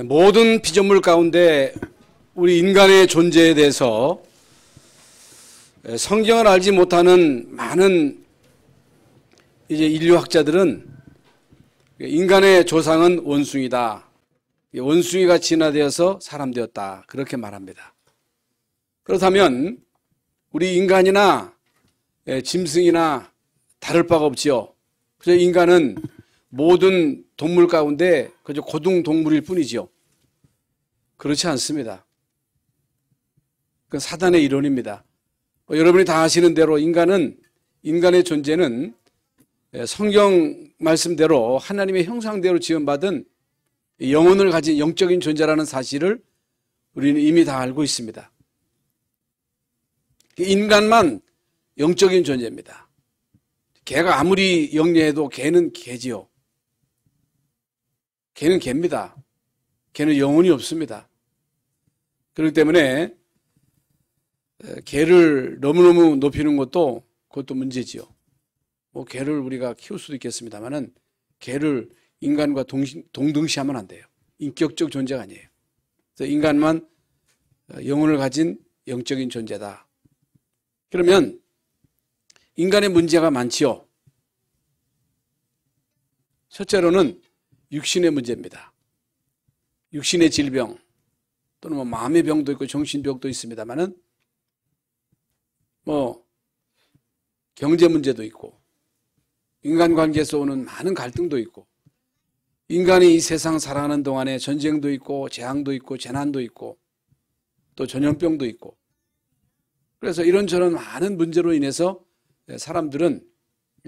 모든 피조물 가운데 우리 인간의 존재에 대해서 성경을 알지 못하는 많은 이제 인류학자들은 인간의 조상은 원숭이다. 원숭이가 진화되어서 사람 되었다. 그렇게 말합니다. 그렇다면 우리 인간이나 짐승이나 다를 바가 없지요. 그래서 인간은 모든 동물 가운데 그저 고등동물일 뿐이지요. 그렇지 않습니다. 그건 사단의 이론입니다. 여러분이 다 아시는 대로 인간의 존재는 성경 말씀대로 하나님의 형상대로 지음받은 영혼을 가진 영적인 존재라는 사실을 우리는 이미 다 알고 있습니다. 인간만 영적인 존재입니다. 개가 아무리 영리해도 개는 개지요. 개는 개입니다. 개는 영혼이 없습니다. 그렇기 때문에 개를 너무너무 높이는 그것도 문제지요. 개를 우리가 키울 수도 있겠습니다만은 개를 인간과 동등시하면 안 돼요. 인격적 존재가 아니에요. 그래서 인간만 영혼을 가진 영적인 존재다. 그러면 인간의 문제가 많지요. 첫째로는 육신의 문제입니다. 육신의 질병 또는 마음의 병도 있고 정신병도 있습니다만은 경제 문제도 있고 인간관계에서 오는 많은 갈등도 있고 인간이 이 세상 살아가는 동안에 전쟁도 있고 재앙도 있고 재난도 있고 또 전염병도 있고 그래서 이런저런 많은 문제로 인해서 사람들은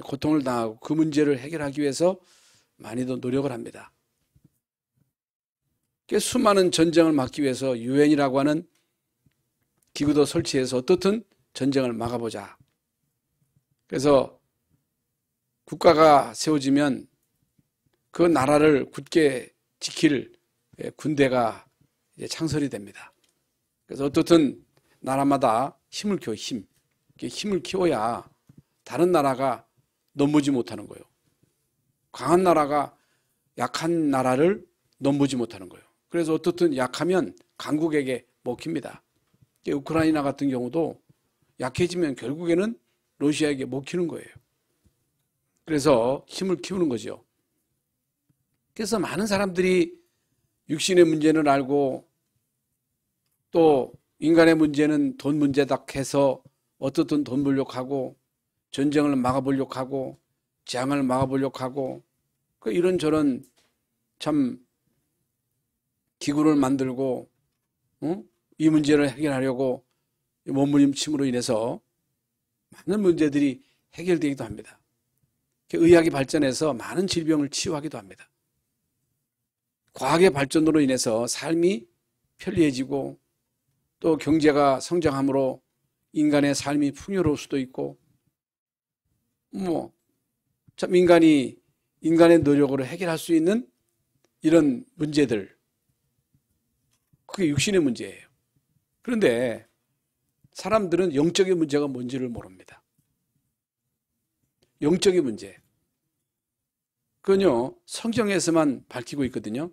고통을 당하고 그 문제를 해결하기 위해서 많이도 노력을 합니다. 수많은 전쟁을 막기 위해서 유엔이라고 하는 기구도 설치해서 어떻든 전쟁을 막아보자. 그래서 국가가 세워지면 그 나라를 굳게 지킬 군대가 이제 창설이 됩니다. 그래서 어떻든 나라마다 힘을 키워야 다른 나라가 넘보지 못하는 거예요. 강한 나라가 약한 나라를 넘보지 못하는 거예요. 그래서 어떻든 약하면 강국에게 먹힙니다. 우크라이나 같은 경우도 약해지면 결국에는 러시아에게 먹히는 거예요. 그래서 힘을 키우는 거죠. 그래서 많은 사람들이 육신의 문제는 알고 또 인간의 문제는 돈 문제다 해서 어떻든 돈 벌려고 하고 전쟁을 막아보려고 하고 재앙을 막아보려고 하고 이런저런 참 기구를 만들고 이 문제를 해결하려고 몸부림침으로 인해서 많은 문제들이 해결되기도 합니다. 의학이 발전해서 많은 질병을 치유하기도 합니다. 과학의 발전으로 인해서 삶이 편리해지고 또 경제가 성장함으로 인간의 삶이 풍요로울 수도 있고 참 인간의 노력으로 해결할 수 있는 이런 문제들 그게 육신의 문제예요. 그런데 사람들은 영적인 문제가 뭔지를 모릅니다. 영적인 문제. 그건요, 성경에서만 밝히고 있거든요.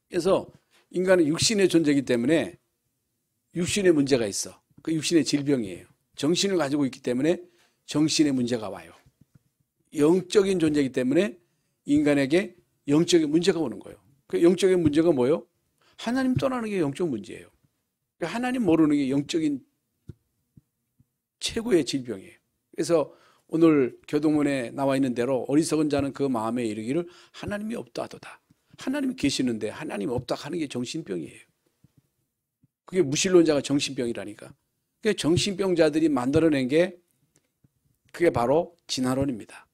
그래서 인간은 육신의 존재이기 때문에 육신의 문제가 있어. 그 육신의 질병이에요. 정신을 가지고 있기 때문에 정신의 문제가 와요. 영적인 존재이기 때문에 인간에게 영적인 문제가 오는 거예요. 그 영적인 문제가 뭐예요? 하나님 떠나는 게 영적 문제예요. 하나님 모르는 게 영적인 최고의 질병이에요. 그래서 오늘 교동문에 나와 있는 대로 어리석은 자는 그 마음에 이르기를 하나님이 없다 하도다. 하나님이 계시는데 하나님이 없다 하는 게 정신병이에요. 그게 무신론자가 정신병이라니까. 그게 정신병자들이 만들어낸 게 그게 바로 진화론입니다.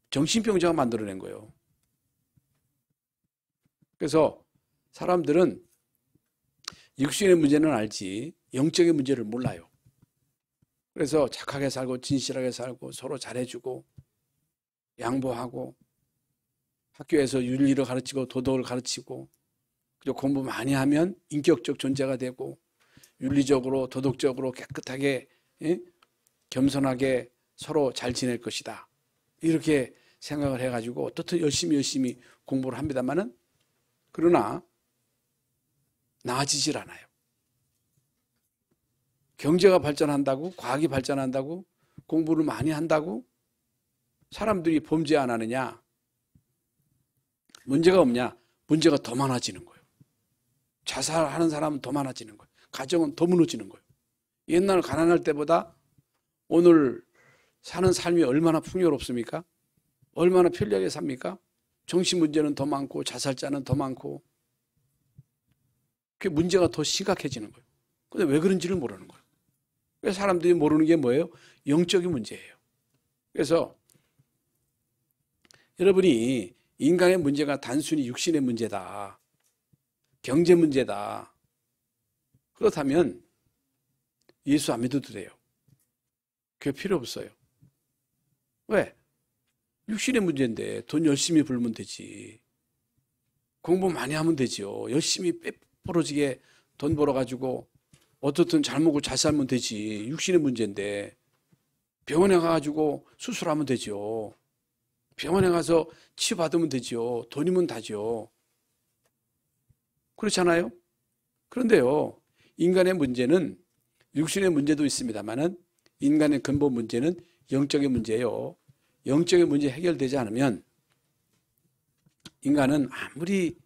정신병자가 만들어낸 거예요. 그래서 사람들은 육신의 문제는 알지 영적인 문제를 몰라요. 그래서 착하게 살고 진실하게 살고 서로 잘해주고 양보하고 학교에서 윤리를 가르치고 도덕을 가르치고 그리고 공부 많이 하면 인격적 존재가 되고 윤리적으로 도덕적으로 깨끗하게 겸손하게 서로 잘 지낼 것이다. 이렇게 생각을 해가지고 어떻든 열심히 공부를 합니다만은 그러나 나아지질 않아요. 경제가 발전한다고, 과학이 발전한다고, 공부를 많이 한다고 사람들이 범죄 안 하느냐? 문제가 없냐? 문제가 더 많아지는 거예요. 자살하는 사람은 더 많아지는 거예요. 가정은 더 무너지는 거예요. 옛날 가난할 때보다 오늘 사는 삶이 얼마나 풍요롭습니까? 얼마나 편리하게 삽니까? 정신 문제는 더 많고 자살자는 더 많고 그 문제가 더 심각해지는 거예요. 근데 왜 그런지를 모르는 거예요. 왜 사람들이 모르는 게 뭐예요? 영적인 문제예요. 그래서 여러분이 인간의 문제가 단순히 육신의 문제다. 경제 문제다. 그렇다면 예수 안 믿어도 돼요. 그게 필요 없어요. 왜? 육신의 문제인데 돈 열심히 벌면 되지. 공부 많이 하면 되지요. 열심히 빼부러지게 돈 벌어가지고 어떻든 잘 먹고 잘 살면 되지. 육신의 문제인데 병원에 가가지고 수술하면 되죠. 병원에 가서 치료받으면 되죠. 돈이면 다죠. 그렇잖아요? 그런데요, 인간의 문제는 육신의 문제도 있습니다만은 인간의 근본 문제는 영적인 문제예요. 영적인 문제 해결되지 않으면 인간은 아무리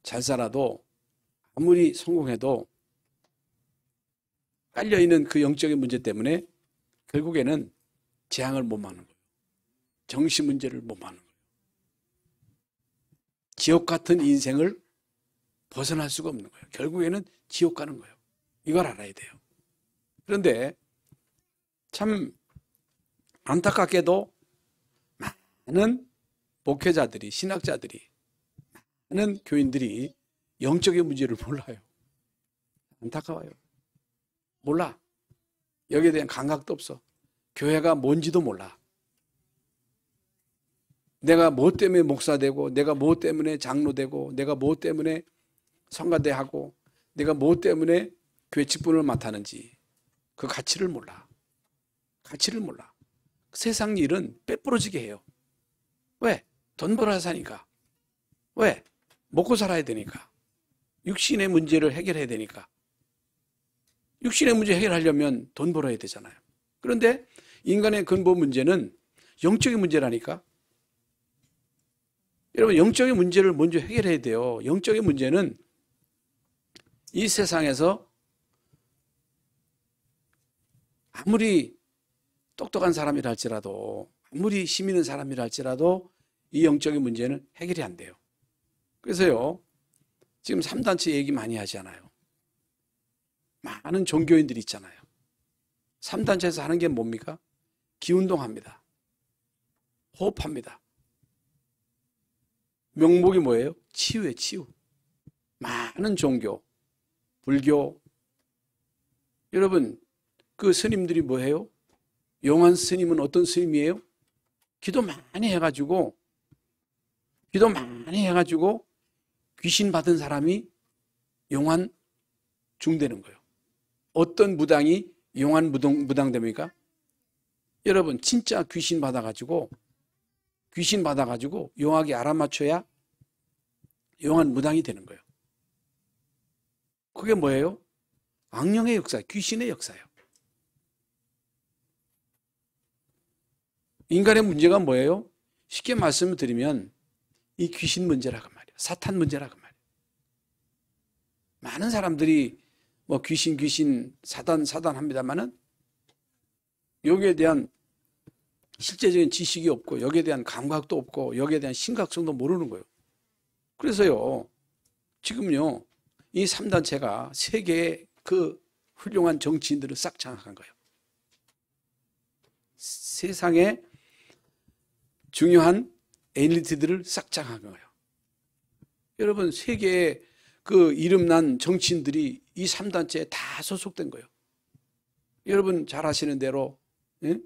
잘 살아도 아무리 성공해도 깔려있는 그 영적인 문제 때문에 결국에는 재앙을 못 막는 거예요. 정신 문제를 못 막는 거예요. 지옥 같은 인생을 벗어날 수가 없는 거예요. 결국에는 지옥 가는 거예요. 이걸 알아야 돼요. 그런데 참 안타깝게도 많은 목회자들이, 신학자들이, 많은 교인들이 영적인 문제를 몰라요. 안타까워요. 몰라. 여기에 대한 감각도 없어. 교회가 뭔지도 몰라. 내가 뭐 때문에 목사 되고, 내가 뭐 때문에 장로 되고, 내가 뭐 때문에 성가대 하고, 내가 뭐 때문에 교회 직분을 맡았는지 그 가치를 몰라. 가치를 몰라. 세상 일은 빼부러지게 해요. 왜? 돈 벌어야 사니까. 왜? 먹고 살아야 되니까. 육신의 문제를 해결해야 되니까. 육신의 문제 해결하려면 돈 벌어야 되잖아요. 그런데 인간의 근본 문제는 영적인 문제라니까. 여러분, 영적인 문제를 먼저 해결해야 돼요. 영적인 문제는 이 세상에서 아무리 똑똑한 사람이라 할지라도, 아무리 힘 있는 사람이라 할지라도 이 영적인 문제는 해결이 안 돼요. 그래서요, 지금 3단체 얘기 많이 하잖아요. 많은 종교인들이 있잖아요. 3단체에서 하는 게 뭡니까? 기운동합니다. 호흡합니다. 명목이 뭐예요? 치유예요, 치유. 많은 종교, 불교. 여러분, 그 스님들이 뭐예요? 용한 스님은 어떤 스님이에요? 기도 많이 해가지고 귀신 받은 사람이 용한 중되는 거예요. 어떤 무당이 용한 무당 됩니까? 여러분, 진짜 귀신 받아가지고 용하게 알아맞혀야 용한 무당이 되는 거예요. 그게 뭐예요? 악령의 역사, 귀신의 역사예요. 인간의 문제가 뭐예요? 쉽게 말씀을 드리면 이 귀신 문제라고 말이에요. 사탄 문제라고 말이에요. 많은 사람들이 뭐 귀신 사단 합니다만은 여기에 대한 실제적인 지식이 없고 여기에 대한 감각도 없고 여기에 대한 심각성도 모르는 거예요. 그래서요, 지금요, 이 3단체가 세계의 그 훌륭한 정치인들을 싹 장악한 거예요. 세상에 중요한 엘리트들을 싹 장악한 거예요. 여러분, 세계의 그 이름난 정치인들이 이 3단체에 다 소속된 거예요. 여러분 잘 아시는 대로, 예?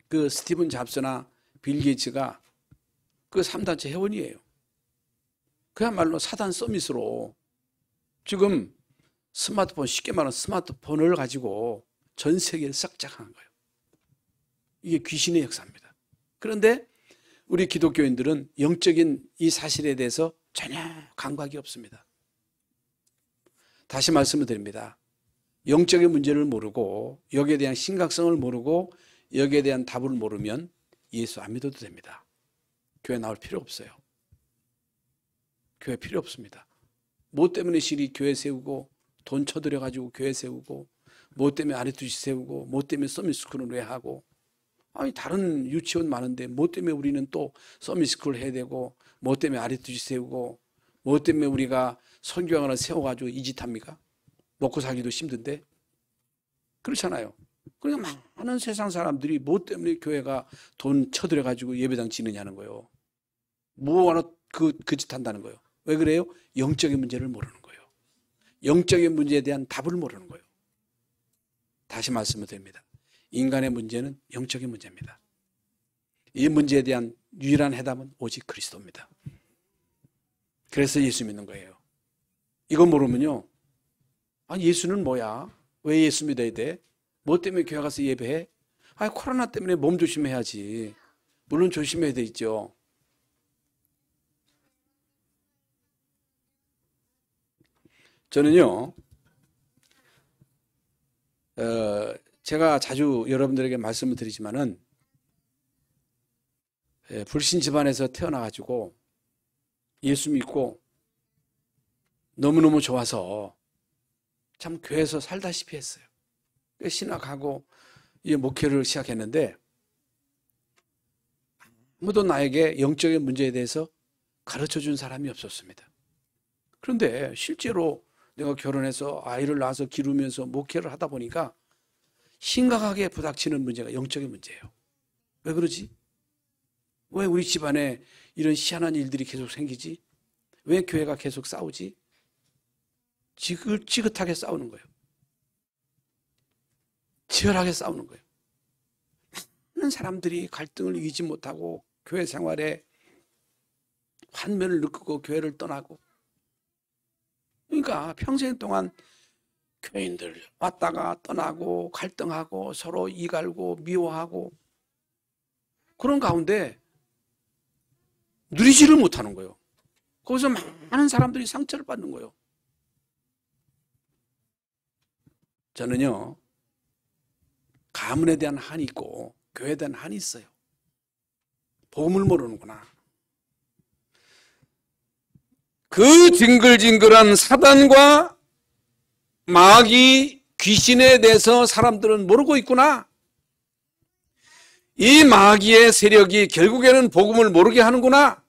그 스티븐 잡스나 빌 게이츠가 그 3단체 회원이에요. 그야말로 사단 서밋으로 지금 스마트폰, 쉽게 말하면 스마트폰을 가지고 전 세계를 싹 장악한 거예요. 이게 귀신의 역사입니다. 그런데 우리 기독교인들은 영적인 이 사실에 대해서 전혀 감각이 없습니다. 다시 말씀을 드립니다. 영적인 문제를 모르고 여기에 대한 심각성을 모르고 여기에 대한 답을 모르면 예수 안 믿어도 됩니다. 교회 나올 필요 없어요. 교회 필요 없습니다. 뭐 때문에 실이 교회 세우고 돈 쳐들여가지고 교회 세우고 뭐 때문에 아리투시 세우고 뭐 때문에 서밋스쿨을 왜 하고 아니 다른 유치원 많은데 뭐 때문에 우리는 또 서밋스쿨 해야 되고 뭐 때문에 아리투시 세우고 뭐 때문에 우리가 선교학원을 세워가지고 이 짓 합니까? 먹고 살기도 힘든데 그렇잖아요. 그러니까 많은 세상 사람들이 뭐 때문에 교회가 돈 쳐들여가지고 예배당 지느냐는 거예요. 뭐 하나 그 짓 한다는 거예요. 왜 그래요? 영적인 문제를 모르는 거예요. 영적인 문제에 대한 답을 모르는 거예요. 다시 말씀을 드립니다. 인간의 문제는 영적인 문제입니다. 이 문제에 대한 유일한 해답은 오직 그리스도입니다. 그래서 예수 믿는 거예요. 이거 모르면요. 아니 예수는 뭐야? 왜 예수 믿어야 돼? 뭐 때문에 교회 가서 예배해? 아니 코로나 때문에 몸 조심해야지. 물론 조심해야 되겠죠. 저는요. 제가 자주 여러분들에게 말씀을 드리지만은 불신 집안에서 태어나가지고 예수 믿고 너무너무 좋아서 참 교회에서 살다시피 했어요. 신학하고 목회를 시작했는데 아무도 나에게 영적인 문제에 대해서 가르쳐준 사람이 없었습니다. 그런데 실제로 내가 결혼해서 아이를 낳아서 기르면서 목회를 하다 보니까 심각하게 부닥치는 문제가 영적인 문제예요. 왜 그러지? 왜 우리 집안에 이런 희한한 일들이 계속 생기지? 왜 교회가 계속 싸우지? 지긋지긋하게 싸우는 거예요. 치열하게 싸우는 거예요. 많은 사람들이 갈등을 이기지 못하고 교회 생활에 환멸을 느끼고 교회를 떠나고 그러니까 평생 동안 교인들 왔다가 떠나고 갈등하고 서로 이갈고 미워하고 그런 가운데 누리지를 못하는 거예요. 거기서 많은 사람들이 상처를 받는 거예요. 저는요. 가문에 대한 한이 있고 교회에 대한 한이 있어요. 복음을 모르는구나. 그 징글징글한 사단과 마귀 귀신에 대해서 사람들은 모르고 있구나. 이 마귀의 세력이 결국에는 복음을 모르게 하는구나.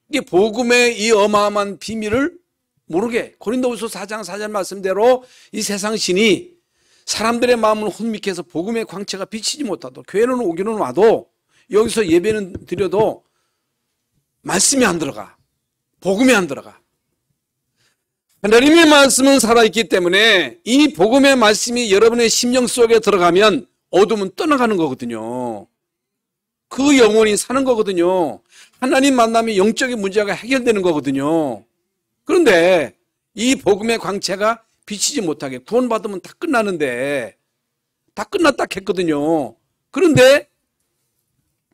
이게 복음의 이 어마어마한 비밀을 모르게 고린도후서 4장 4절 말씀대로 이 세상 신이 사람들의 마음을 혼미케 해서 복음의 광채가 비치지 못하도 교회는 오기는 와도 여기서 예배는 드려도 말씀이 안 들어가. 복음이 안 들어가. 하나님의 말씀은 살아있기 때문에 이 복음의 말씀이 여러분의 심령 속에 들어가면 어둠은 떠나가는 거거든요. 그 영혼이 사는 거거든요. 하나님 만나면 영적인 문제가 해결되는 거거든요. 그런데 이 복음의 광채가 비치지 못하게 구원받으면 다 끝나는데 다 끝났다 했거든요. 그런데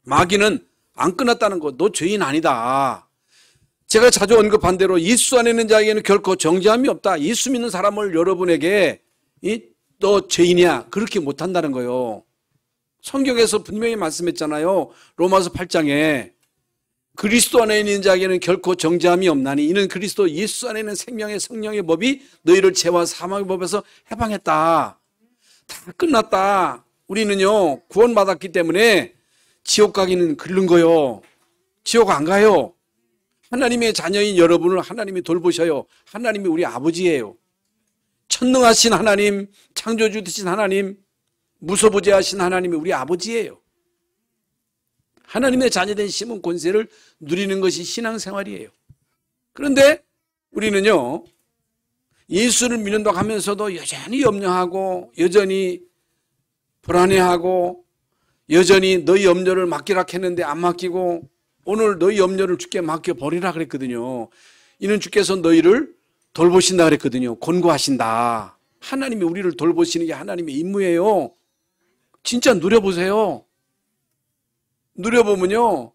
마귀는 안 끝났다는 거, 너 죄인 아니다. 제가 자주 언급한 대로 예수 안에 있는 자에게는 결코 정죄함이 없다. 예수 믿는 사람을 여러분에게 너 죄인이야 그렇게 못한다는 거예요. 성경에서 분명히 말씀했잖아요. 로마서 8장에 그리스도 안에 있는 자에게는 결코 정죄함이 없나니 이는 그리스도 예수 안에 있는 생명의 성령의 법이 너희를 죄와 사망의 법에서 해방했다. 다 끝났다. 우리는요 구원받았기 때문에 지옥 가기는 그른 거요. 지옥 안 가요. 하나님의 자녀인 여러분을 하나님이 돌보셔요. 하나님이 우리 아버지예요. 천능하신 하나님, 창조주 되신 하나님, 무소부재하신 하나님이 우리 아버지예요. 하나님의 자녀된 심은 권세를 누리는 것이 신앙생활이에요. 그런데 우리는요 예수를 믿는다고 하면서도 여전히 염려하고 여전히 불안해하고 여전히 너희 염려를 맡기라 했는데 안 맡기고 오늘 너희 염려를 주께 맡겨버리라 그랬거든요. 이는 주께서 너희를 돌보신다 그랬거든요. 권고하신다. 하나님이 우리를 돌보시는 게 하나님의 임무예요. 진짜 누려보세요. 누려보면요,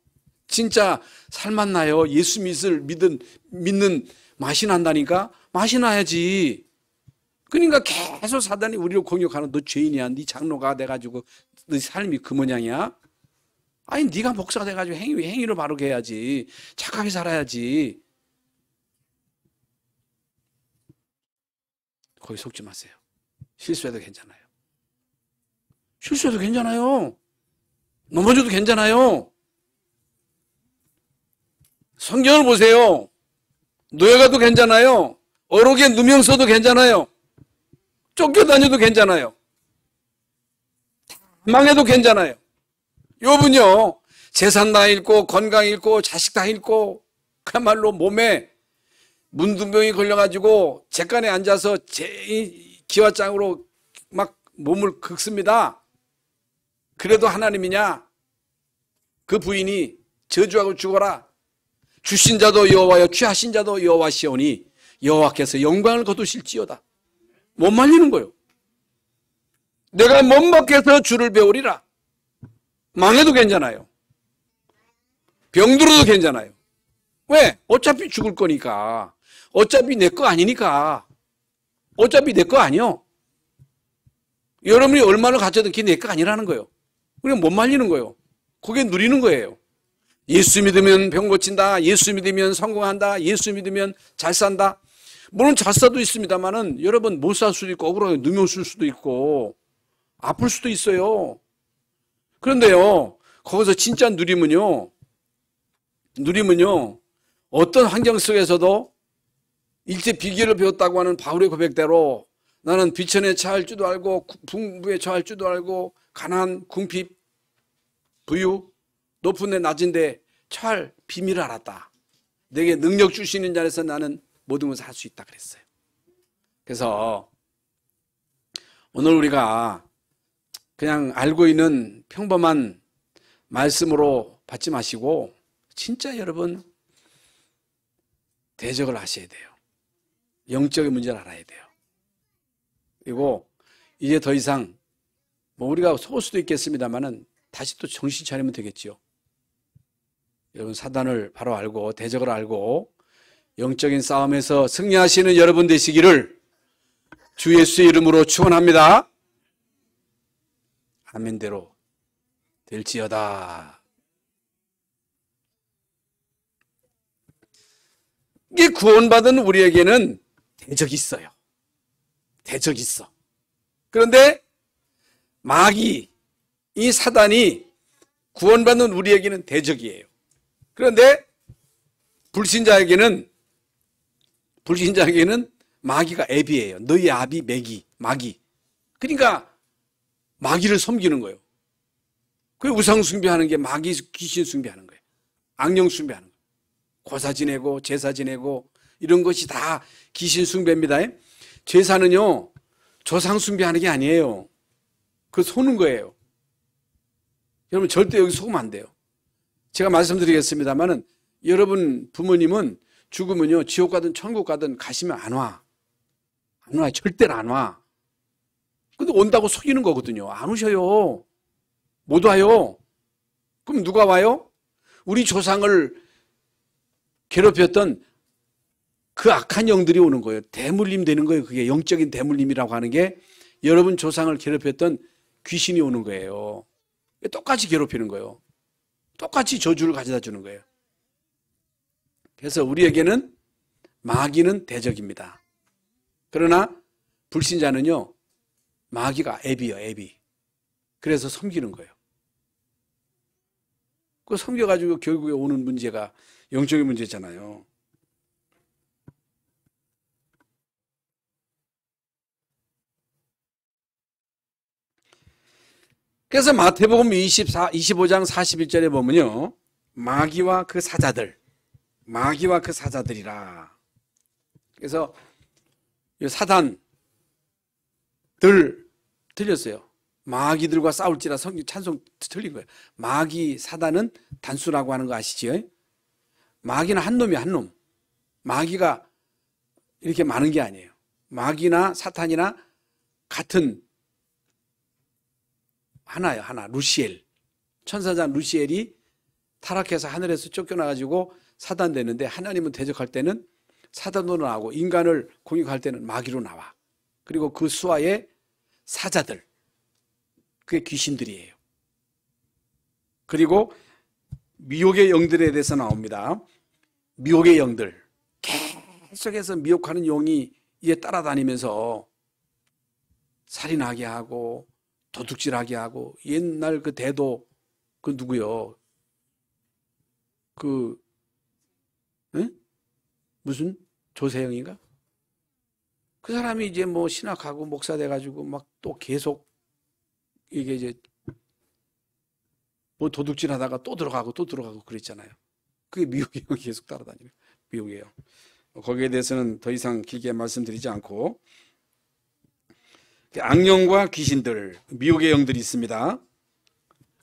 진짜 살맛 나요. 예수 믿는 맛이 난다니까. 맛이 나야지. 그러니까 계속 사단이 우리를 공격하는, 너 죄인이야, 네 장로가 돼가지고 너 삶이 그 모양이야. 아니 네가 목사가 돼가지고 행위를 바르게 해야지. 착하게 살아야지. 거기 속지 마세요. 실수해도 괜찮아요. 실수해도 괜찮아요. 넘어져도 괜찮아요. 성경을 보세요. 노예가도 괜찮아요. 어록에 누명 써도 괜찮아요. 쫓겨다녀도 괜찮아요. 망해도 괜찮아요. 욥은요, 재산 다 잃고 건강 잃고 자식 다 잃고 그야말로 몸에 문둥병이 걸려가지고 객관에 앉아서 기와장으로 막 몸을 긁습니다. 그래도 하나님이냐? 그 부인이 저주하고 죽어라. 주신 자도 여호와여 취하신 자도 여호와시오니 여호와께서 영광을 거두실지어다. 못 말리는 거예요. 내가 몸 밖에서 주를 배우리라. 망해도 괜찮아요. 병들어도 괜찮아요. 왜? 어차피 죽을 거니까. 어차피 내 거 아니니까. 어차피 내 거 아니요. 여러분이 얼마나 갖춰도 그게 내 거 아니라는 거예요. 그냥 못 말리는 거예요. 그게 누리는 거예요. 예수 믿으면 병 고친다. 예수 믿으면 성공한다. 예수 믿으면 잘 산다. 물론 잘 사도 있습니다만은 여러분 못 살 수도 있고 억울하게 누명 쓸 수도 있고 아플 수도 있어요. 그런데요, 거기서 진짜 누리면요, 어떤 환경 속에서도 일제 비결을 배웠다고 하는 바울의 고백대로 나는 비천에 처할 줄도 알고 풍부에 처할 줄도 알고 가난, 궁핍, 부유, 높은 데 낮은 데 처할 비밀을 알았다. 내게 능력 주시는 자에서 나는 모든 것을 할 수 있다 그랬어요. 그래서 오늘 우리가 그냥 알고 있는 평범한 말씀으로 받지 마시고 진짜 여러분 대적을 하셔야 돼요. 영적인 문제를 알아야 돼요. 그리고 이제 더 이상 뭐 우리가 속을 수도 있겠습니다만은 다시 또 정신 차리면 되겠죠. 여러분 사단을 바로 알고 대적을 알고 영적인 싸움에서 승리하시는 여러분 되시기를 주 예수의 이름으로 축원합니다. 아멘대로 될지어다. 이 구원받은 우리에게는 대적이 있어요. 대적이 있어. 그런데 마귀, 이 사단이 구원받는 우리에게는 대적이에요. 그런데 불신자에게는 마귀가 앱이에요. 너희 아비 마귀. 그러니까 마귀를 섬기는 거예요. 그 우상 숭배하는 게 마귀 귀신 숭배하는 거예요. 악령 숭배하는 거예요. 고사 지내고 제사 지내고 이런 것이 다 귀신 숭배입니다. 제사는요 조상 숭배하는 게 아니에요. 그 속는 거예요. 여러분 절대 여기 속으면 안 돼요. 제가 말씀드리겠습니다만은 여러분 부모님은 죽으면요 지옥 가든 천국 가든 가시면 안 와. 안 와. 절대로 안 와. 근데 온다고 속이는 거거든요. 안 오셔요. 못 와요. 그럼 누가 와요? 우리 조상을 괴롭혔던 그 악한 영들이 오는 거예요. 대물림 되는 거예요. 그게 영적인 대물림이라고 하는 게 여러분 조상을 괴롭혔던 귀신이 오는 거예요. 똑같이 괴롭히는 거예요. 똑같이 저주를 가져다 주는 거예요. 그래서 우리에게는 마귀는 대적입니다. 그러나 불신자는요 마귀가 앱이에요. 앱이. 그래서 섬기는 거예요. 그 섬겨가지고 결국에 오는 문제가 영적인 문제잖아요. 그래서 마태복음 25장 41절에 보면요 마귀와 그 사자들이라. 그래서 사단들 틀렸어요. 마귀들과 싸울지라 찬송 틀린 거예요. 마귀 사단은 단수라고 하는 거 아시죠? 마귀는 한 놈이야, 한 놈. 마귀가 이렇게 많은 게 아니에요. 마귀나 사탄이나 같은 하나예요, 하나. 루시엘. 천사장 루시엘이 타락해서 하늘에서 쫓겨나가지고 사단 되는데, 하나님은 대적할 때는 사단으로 나오고 인간을 공격할 때는 마귀로 나와. 그리고 그 수하의 사자들, 그게 귀신들이에요. 그리고 미혹의 영들에 대해서 나옵니다. 미혹의 영들, 계속해서 미혹하는 영이 이에 따라다니면서 살인하게 하고 도둑질하게 하고, 옛날 그 대도 그 누구요? 그 무슨 조세영인가? 그 사람이 이제 뭐 신학하고 목사 돼가지고 막 또 계속 이게 이제 뭐 도둑질 하다가 또 들어가고 또 들어가고 그랬잖아요. 그게 미혹의 영이 계속 따라다니는 미혹의 영. 거기에 대해서는 더 이상 길게 말씀드리지 않고, 악령과 귀신들, 미혹의 영들이 있습니다.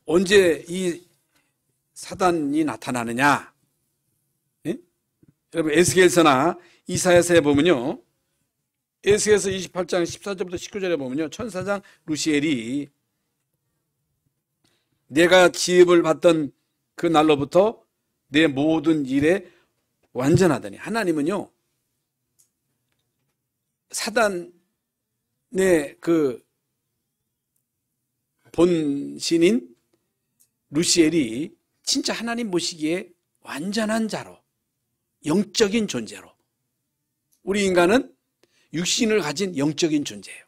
언제 이 사단이 나타나느냐? 예? 여러분 에스겔서나 이사야서에 보면요, 에스겔서 28장 14절부터 19절에 보면요, 천사장 루시엘이 내가 지음을 받던 그 날로부터 내 모든 일에 완전하더니, 하나님은요 사단의 그 본신인 루시엘이 진짜 하나님 보시기에 완전한 자로, 영적인 존재로, 우리 인간은 육신을 가진 영적인 존재예요.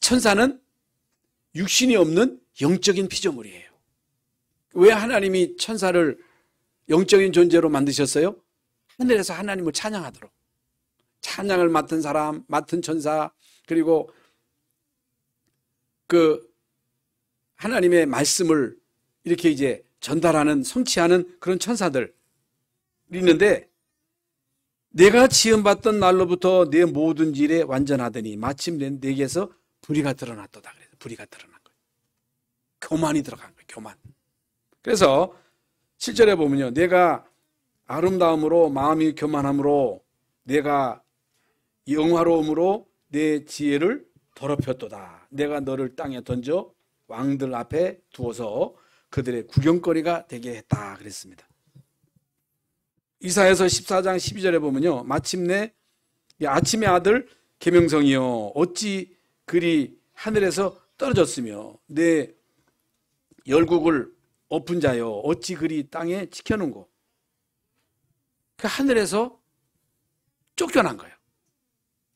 천사는 육신이 없는 영적인 피조물이에요. 왜 하나님이 천사를 영적인 존재로 만드셨어요? 하늘에서 하나님을 찬양하도록. 찬양을 맡은 사람, 맡은 천사, 그리고 그 하나님의 말씀을 이렇게 이제 전달하는, 성취하는 그런 천사들이 있는데, 내가 지음받던 날로부터 내 모든 일에 완전하더니 마침내 내게서 불의가 드러났도다. 그래서 불의가 드러난 거예요. 교만이 들어간 거예요. 교만. 그래서 7절에 보면요, 내가 아름다움으로 마음이 교만함으로 내가 영화로움으로 내 지혜를 더럽혔도다. 내가 너를 땅에 던져 왕들 앞에 두어서 그들의 구경거리가 되게 했다 그랬습니다. 이사야서 14장 12절에 보면요, 마침내 아침의 아들 계명성이여 어찌 그리 하늘에서 떨어졌으며 내 열국을 엎은 자여 어찌 그리 땅에 지켜놓은고. 그 하늘에서 쫓겨난 거예요.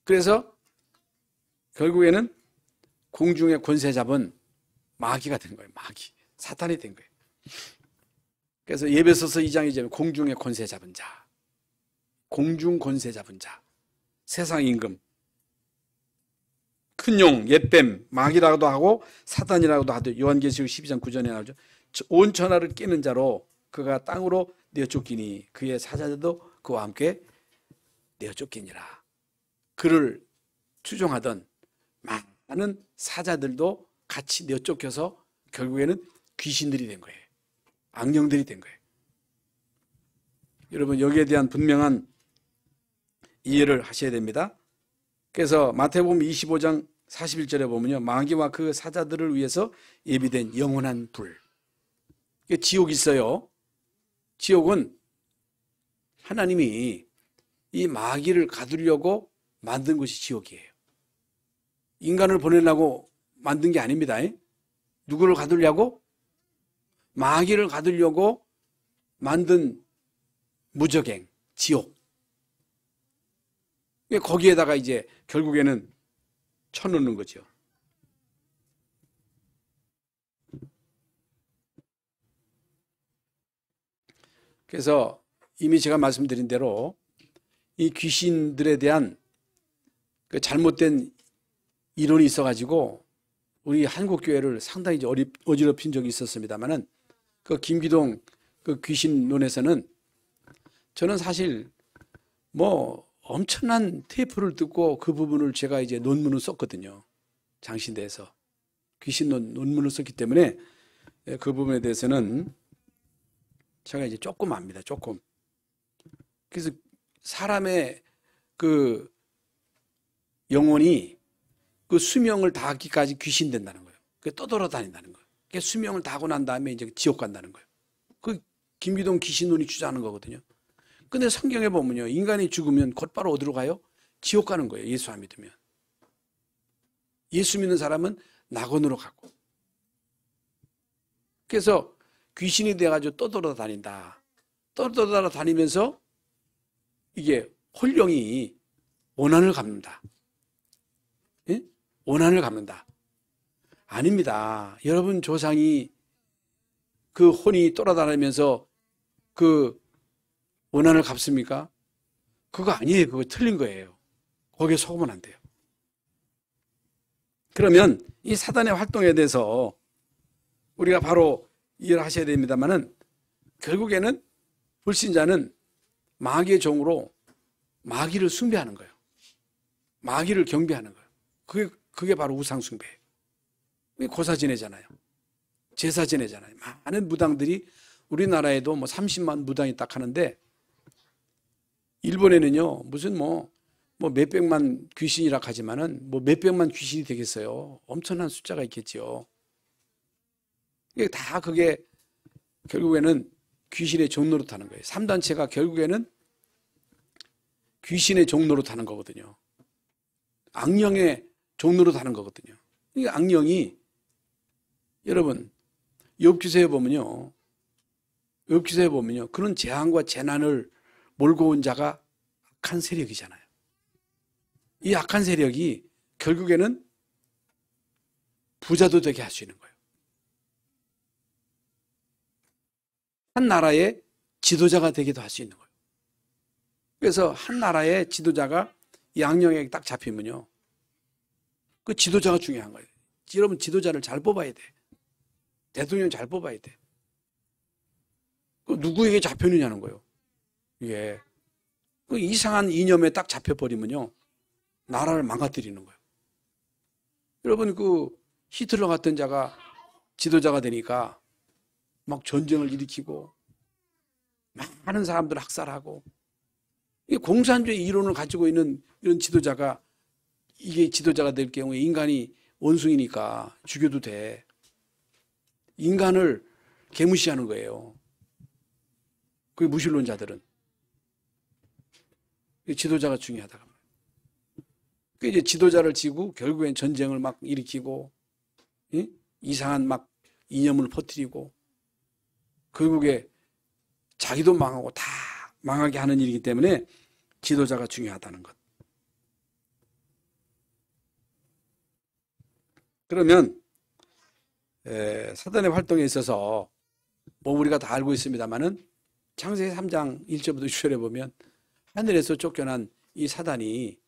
그래서 결국에는 공중의 권세 잡은 마귀가 된 거예요. 마귀, 사탄이 된 거예요. 그래서 에베소서 2장 2절에 공중의 권세 잡은 자, 공중 권세 잡은 자, 세상 임금, 큰 용, 옛뱀, 마귀라고도 하고 사탄이라고도 하죠. 요한계시록 12장 9절에 나오죠. 온 천하를 깨는 자로 그가 땅으로 내어 쫓기니 그의 사자들도 그와 함께 내어 쫓기니라. 그를 추종하던 많은 사자들도 같이 내어 쫓겨서 결국에는 귀신들이 된 거예요. 악령들이 된 거예요. 여러분 여기에 대한 분명한 이해를 하셔야 됩니다. 그래서 마태복음 25장 41절에 보면요, 마귀와 그 사자들을 위해서 예비된 영원한 불, 지옥이 있어요. 지옥은 하나님이 이 마귀를 가두려고 만든 것이 지옥이에요. 인간을 보내려고 만든 게 아닙니다. 누구를 가두려고? 마귀를 가두려고 만든 무적행, 지옥. 거기에다가 이제 결국에는 쳐놓는 거죠. 그래서 이미 제가 말씀드린 대로 이 귀신들에 대한 그 잘못된 이론이 있어가지고 우리 한국교회를 상당히 어지럽힌 적이 있었습니다만은, 그 김기동 그 귀신론에서는 저는 사실 뭐 엄청난 테이프를 듣고 그 부분을 제가 이제 논문을 썼거든요. 장신대에서 귀신론 논문을 썼기 때문에 그 부분에 대해서는 제가 이제 조금 압니다. 조금. 그래서 사람의 그 영혼이 그 수명을 다하기까지 귀신 된다는 거예요. 그 떠돌아다닌다는 거예요. 수명을 다하고 난 다음에 이제 지옥 간다는 거예요. 그 김기동 귀신론이 주장하는 거거든요. 근데 성경에 보면요, 인간이 죽으면 곧바로 어디로 가요? 지옥 가는 거예요. 예수 안 믿으면. 예수 믿는 사람은 낙원으로 가고. 그래서 귀신이 돼가지고 떠돌아다닌다. 떠돌아다니면서 이게 혼령이 원한을 갚는다. 예? 원한을 갚는다. 아닙니다. 여러분 조상이 그 혼이 돌아다니면서 그 원한을 갚습니까? 그거 아니에요. 그거 틀린 거예요. 거기에 속으면 안 돼요. 그러면 이 사단의 활동에 대해서 우리가 바로 이해를 하셔야 됩니다만은 결국에는 불신자는 마귀의 종으로 마귀를 숭배하는 거예요. 마귀를 경배하는 거예요. 그게 바로 우상숭배예요. 고사 지내잖아요. 제사 지내잖아요. 많은 무당들이 우리나라에도 뭐 30만 무당이 딱 하는데 일본에는요 무슨 뭐 몇백만 귀신이라 하지만은 뭐 몇백만 귀신이 되겠어요. 엄청난 숫자가 있겠죠. 이게 다 그게 결국에는 귀신의 종로로 타는 거예요. 3단체가 결국에는 귀신의 종로로 타는 거거든요. 악령의 종로로 타는 거거든요. 이 악령이 여러분 욥기서에 보면요. 그런 재앙과 재난을 몰고 온 자가 악한 세력이잖아요. 이 악한 세력이 결국에는 부자도 되게 할 수 있는 거예요. 한 나라의 지도자가 되기도 할 수 있는 거예요. 그래서 한 나라의 지도자가 이 악령에게 딱 잡히면요. 그 지도자가 중요한 거예요. 여러분 지도자를 잘 뽑아야 돼. 대통령 잘 뽑아야 돼. 그 누구에게 잡혀느냐는 거예요. 이게 그 이상한 이념에 딱 잡혀버리면요. 나라를 망가뜨리는 거예요. 여러분 그 히틀러 같은 자가 지도자가 되니까 막 전쟁을 일으키고 많은 사람들을 학살하고 이 공산주의 이론을 가지고 있는 이런 지도자가 이게 지도자가 될 경우에 인간이 원숭이니까 죽여도 돼. 인간을 개무시하는 거예요. 그 무신론자들은. 지도자가 중요하다고. 그 이제 지도자를 지고 결국엔 전쟁을 막 일으키고 이상한 막 이념을 퍼뜨리고 결국에 자기도 망하고 다 망하게 하는 일이기 때문에 지도자가 중요하다는 것. 그러면 사단의 활동에 있어서 뭐 우리가 다 알고 있습니다만은 창세기 3장 1절부터 6절에 보면 하늘에서 쫓겨난 이 사단이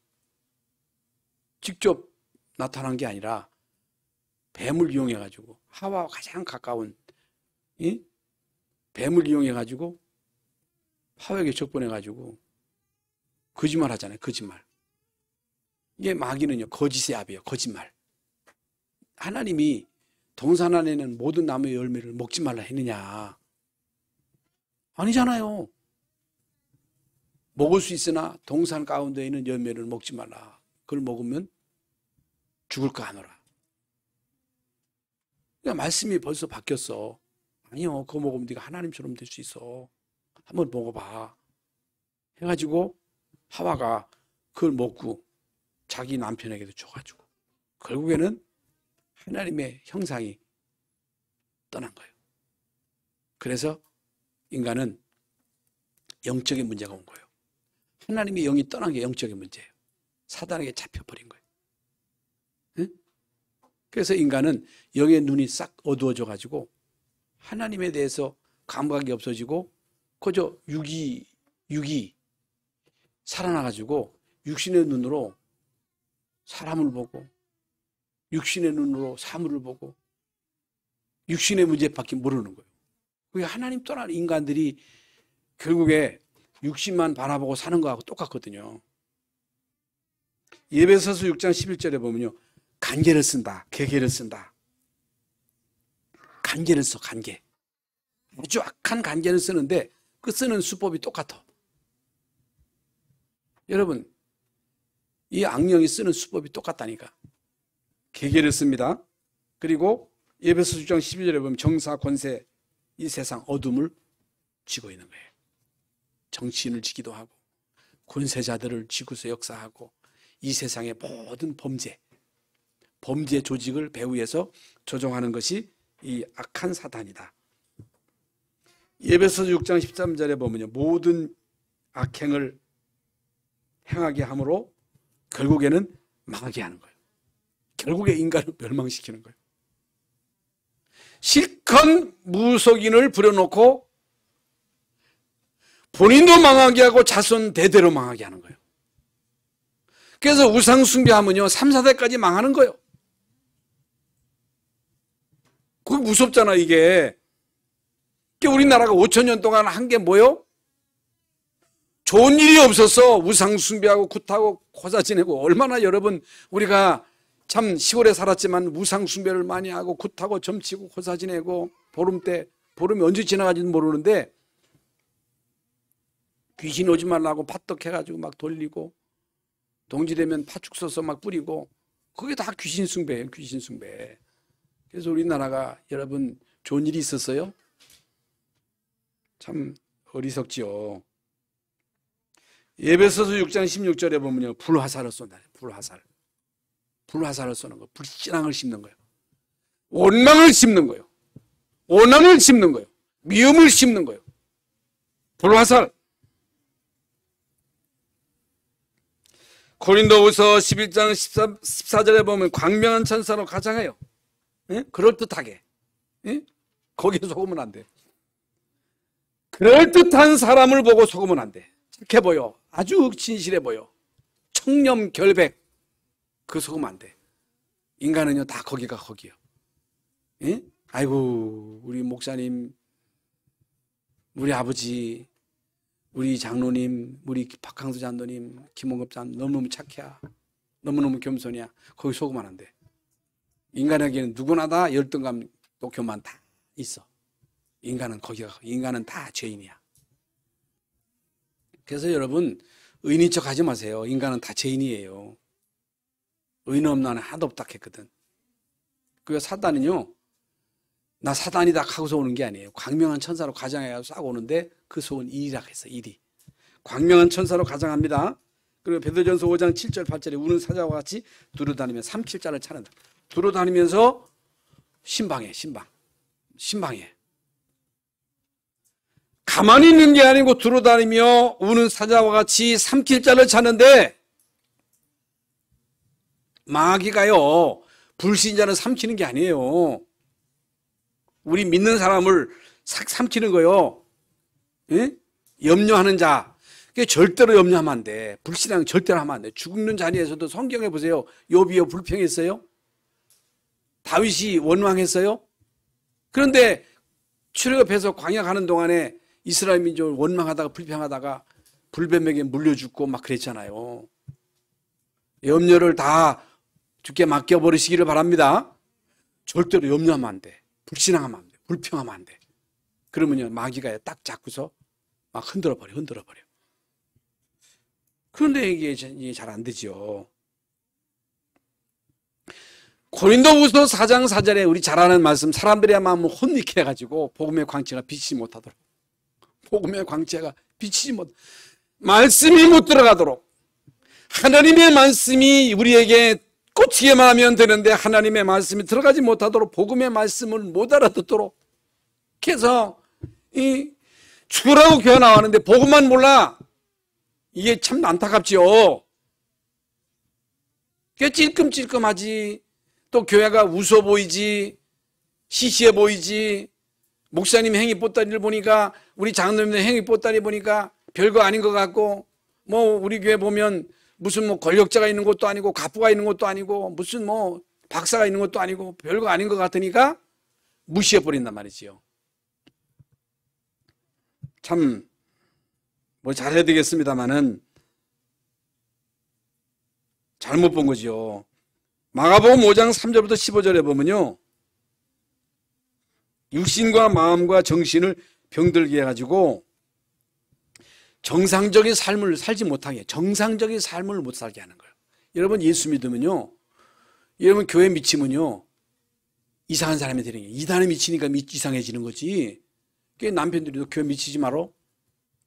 직접 나타난 게 아니라 뱀을 이용해가지고 하와와 가장 가까운 뱀을 이용해가지고 하와에게 접근해가지고 거짓말 하잖아요. 거짓말. 이게 마귀는요. 거짓의 압이에요. 거짓말. 하나님이 동산 안에는 모든 나무의 열매를 먹지 말라 했느냐. 아니잖아요. 먹을 수 있으나 동산 가운데 있는 열매를 먹지 말라. 그걸 먹으면 죽을까 하노라. 그러니까 말씀이 벌써 바뀌었어. 아니요. 그거 먹으면 네가 하나님처럼 될 수 있어. 한번 먹어봐. 해가지고 하와가 그걸 먹고 자기 남편에게도 줘가지고 결국에는 하나님의 형상이 떠난 거예요. 그래서 인간은 영적인 문제가 온 거예요. 하나님의 영이 떠난 게 영적인 문제예요. 사단에게 잡혀버린 거예요. 응? 그래서 인간은 영의 눈이 싹 어두워져 가지고 하나님에 대해서 감각이 없어지고 그저 육이 살아나가지고 육신의 눈으로 사람을 보고 육신의 눈으로 사물을 보고 육신의 문제밖에 모르는 거예요. 그게 하나님 떠난 인간들이 결국에 육신만 바라보고 사는 거하고 똑같거든요. 에베소서 6장 11절에 보면요. 간계를 쓴다. 계계를 쓴다. 간계를 써. 간계. 아주 악한 간계를 쓰는데 그 쓰는 수법이 똑같아. 여러분 이 악령이 쓰는 수법이 똑같다니까. 계계를 씁니다. 그리고 에베소 6장 12절에 보면 정사 권세 이 세상 어둠을 쥐고 있는 거예요. 정치인을 쥐기도 하고 권세자들을 쥐고서 역사하고 이 세상의 모든 범죄 조직을 배후에서 조종하는 것이 이 악한 사단이다. 에베소 6장 13절에 보면요, 모든 악행을 행하게 함으로 결국에는 망하게 하는 거예요. 결국에 인간을 멸망시키는 거예요. 실컷 무속인을 부려놓고 본인도 망하게 하고 자손 대대로 망하게 하는 거예요. 그래서 우상 숭배하면요 3, 4대까지 망하는 거예요. 그게 무섭잖아 이게. 우리나라가 5,000년 동안 한 게 뭐요? 좋은 일이 없어서 우상 숭배하고 굿하고 고사 지내고, 얼마나 여러분 우리가 참 시골에 살았지만 우상 숭배를 많이 하고 굿하고 점치고 고사 지내고, 보름이 언제 지나가지도 모르는데 귀신 오지 말라고 팥떡 해가지고 막 돌리고, 동지되면 팥죽 써서 막 뿌리고, 그게 다 귀신 숭배예요. 귀신 숭배. 그래서 우리나라가 여러분 좋은 일이 있었어요? 참 어리석지요. 에베소서 6장 16절에 보면요, 불화살을 쏜다. 불화살을 쏘는 거, 불신앙을 심는 거예요. 원망을 심는 거예요. 원한을 심는 거예요. 미움을 심는 거예요. 불화살. 고린도후서 11장 14절에 보면 광명한 천사로 가장해요. 예? 그럴듯하게. 예? 거기에 속으면 안 돼. 그럴듯한 사람을 보고 속으면 안 돼. 착해 보여. 아주 진실해 보여. 청렴 결백. 그 속으면 안 돼. 인간은요 다 거기가 거기요. 예? 아이고 우리 목사님, 우리 아버지, 우리 장로님, 우리 박항수 장로님, 김홍급 장로 너무너무 착해. 너무너무 겸손이야. 거기 속으면 안 돼. 인간에게는 누구나 다 열등감, 교만 다 있어. 인간은 인간은 다 죄인이야. 그래서 여러분 의인인 척 하지 마세요. 인간은 다 죄인이에요. 의인 없는 하나 하나도 없다 했거든. 그 사단은요, 나 사단이다 하고서 오는 게 아니에요. 광명한 천사로 가장해서 싹 오는데 그 속은 일이라고 했어. 일이. 광명한 천사로 가장합니다. 그리고 베드로전서 5장 7절 8절에 우는 사자와 같이 두루다니며 삼킬자를 차는다. 두루다니면서 신방해. 가만히 있는 게 아니고 두루다니며 우는 사자와 같이 삼킬자를 찾는데, 마귀가요 불신자는 삼키는 게 아니에요. 우리 믿는 사람을 싹 삼키는 거요. 예? 염려하는 자. 그게 절대로 염려하면 안 돼. 불신앙 절대로 하면 안 돼. 죽는 자리에서도 성경에 보세요. 욥이요 불평했어요. 다윗이 원망했어요. 그런데 출애굽해서 광야 가는 동안에 이스라엘 민족을 원망하다가 불평하다가 불뱀에게 물려 죽고 막 그랬잖아요. 염려를 다 주께 맡겨버리시기를 바랍니다. 절대로 염려하면 안 돼. 불신앙하면 안 돼. 불평하면 안 돼. 그러면요 마귀가 딱 잡고서 막 흔들어버려. 그런데 이게 잘 안 되죠. 고린도후서 4장 4절에 우리 잘 아는 말씀, 사람들의 마음을 혼미케 해가지고 복음의 광채가 비치지 못하도록, 말씀이 못 들어가도록, 하나님의 말씀이 우리에게 꽂히게만 하면 되는데 하나님의 말씀이 들어가지 못하도록, 복음의 말씀을 못 알아듣도록, 그래서 죽으라고 교회 나왔는데 복음만 몰라. 이게 참 안타깝지요. 그게 찔끔찔끔하지. 또 교회가 웃어 보이지, 시시해 보이지, 목사님 행위 뽀따리를 보니까, 우리 장로님의 행위 뽀따리 보니까 별거 아닌 것 같고, 우리 교회 보면 무슨 권력자가 있는 것도 아니고 가부가 있는 것도 아니고 무슨 박사가 있는 것도 아니고 별거 아닌 것 같으니까 무시해 버린단 말이지요. 참 잘해야 되겠습니다만은 잘못 본 거죠. 마가복음 5장 3절부터 15절에 보면요, 육신과 마음과 정신을 병들게 해가지고 정상적인 삶을 살지 못하게, 정상적인 삶을 못 살게 하는 거예요. 여러분 예수 믿으면요, 여러분 교회 미치면요, 이상한 사람이 되는 게 이단에 미치니까 이상해지는 거지. 그 남편들이 너 교회 미치지 마라.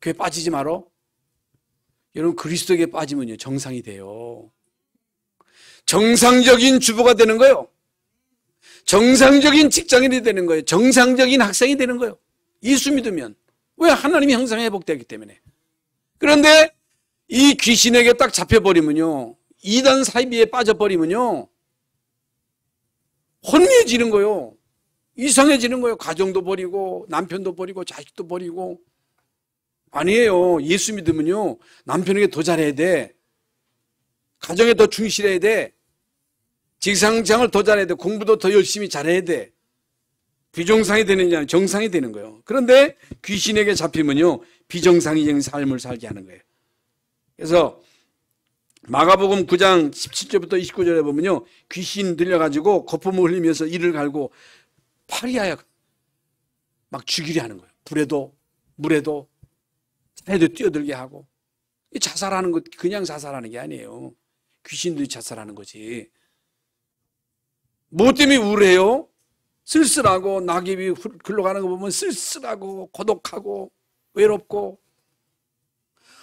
교회 빠지지 마라. 여러분 그리스도에게 빠지면요 정상이 돼요. 정상적인 주부가 되는 거예요. 정상적인 직장인이 되는 거예요. 정상적인 학생이 되는 거예요. 예수 믿으면. 왜? 하나님이 항상 회복되기 때문에. 그런데 이 귀신에게 딱 잡혀버리면요 이단 사이비에 빠져버리면요 혼미해지는 거예요. 이상해지는 거예요. 가정도 버리고 남편도 버리고 자식도 버리고. 아니에요. 예수 믿으면요 남편에게 더 잘해야 돼. 가정에 더 충실해야 돼. 직장생활 더 잘해야 돼. 공부도 더 열심히 잘해야 돼. 비정상이 되는 게 아니라 정상이 되는 거예요. 그런데 귀신에게 잡히면요 비정상적인 삶을 살게 하는 거예요. 그래서 마가복음 9장 17절부터 29절에 보면요 귀신 들려가지고 거품을 흘리면서 이를 갈고 파리하여 막 죽이려 하는 거예요. 불에도 물에도 해도 뛰어들게 하고. 자살하는 것 그냥 자살하는 게 아니에요. 귀신들이 자살하는 거지. 뭐 때문에 우울해요? 쓸쓸하고 낙엽이 흘러가는 거 보면 쓸쓸하고 고독하고 외롭고.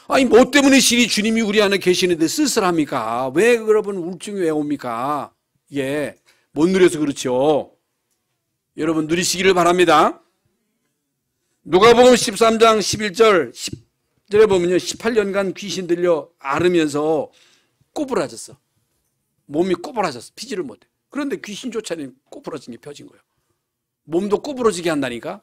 아니 뭐 때문에 신이 주님이 우리 안에 계시는데 쓸쓸합니까? 왜 여러분 우울증이 왜 옵니까? 예, 못 누려서 그렇죠. 여러분 누리시기를 바랍니다. 누가복음 13장 11절 10절에 보면요 18년간 귀신 들려 앓으면서 꼬부라졌어. 몸이 꼬부라졌어. 피지를 못해. 그런데 귀신 쫓아내면 꼬부러진 게 펴진 거예요. 몸도 꼬부러지게 한다니까.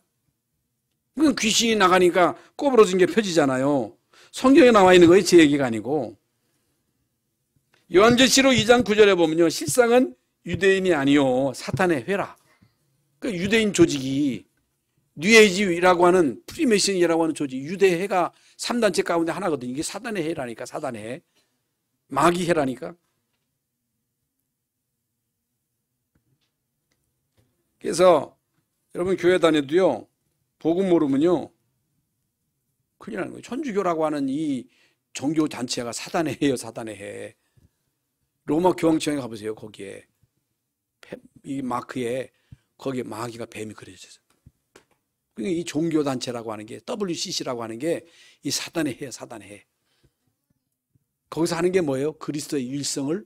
그건 귀신이 나가니까 꼬부러진 게 펴지잖아요. 성경에 나와 있는 거예요. 제 얘기가 아니고. 요한계시록 2장 9절에 보면요 실상은 유대인이 아니요 사탄의 회라. 그 유대인 조직이 뉴에이지라고 하는 프리메이슨이라고 하는 조직, 유대회가 3단체 가운데 하나거든요. 이게 사단의 회라니까. 사단의 회. 마귀 회라니까. 그래서 여러분 교회 다녀도요 복음 모르면요 큰일 나는 거예요. 천주교라고 하는 이 종교 단체가 사단의 해예요. 사단의 해. 로마 교황청에 가보세요. 거기에 이 마크에 거기에 마귀가 뱀이 그려져 있어요. 그러니까 이 종교 단체라고 하는 게 WCC라고 하는 게 이 사단의 해예요. 사단의 해. 거기서 하는 게 뭐예요? 그리스도의 일성을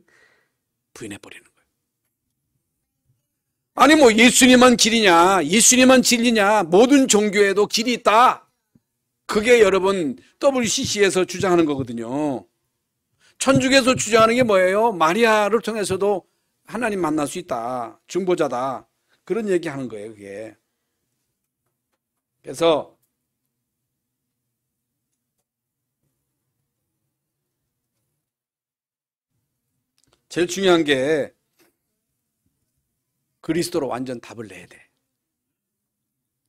부인해 버리는 거예요. 아니 뭐 예수님만 길이냐, 예수님만 진리냐, 모든 종교에도 길이 있다. 그게 여러분 WCC에서 주장하는 거거든요. 천주교에서 주장하는 게 뭐예요? 마리아를 통해서도 하나님 만날 수 있다. 중보자다. 그런 얘기하는 거예요. 그게. 그래서 제일 중요한 게 그리스도로 완전 답을 내야 돼.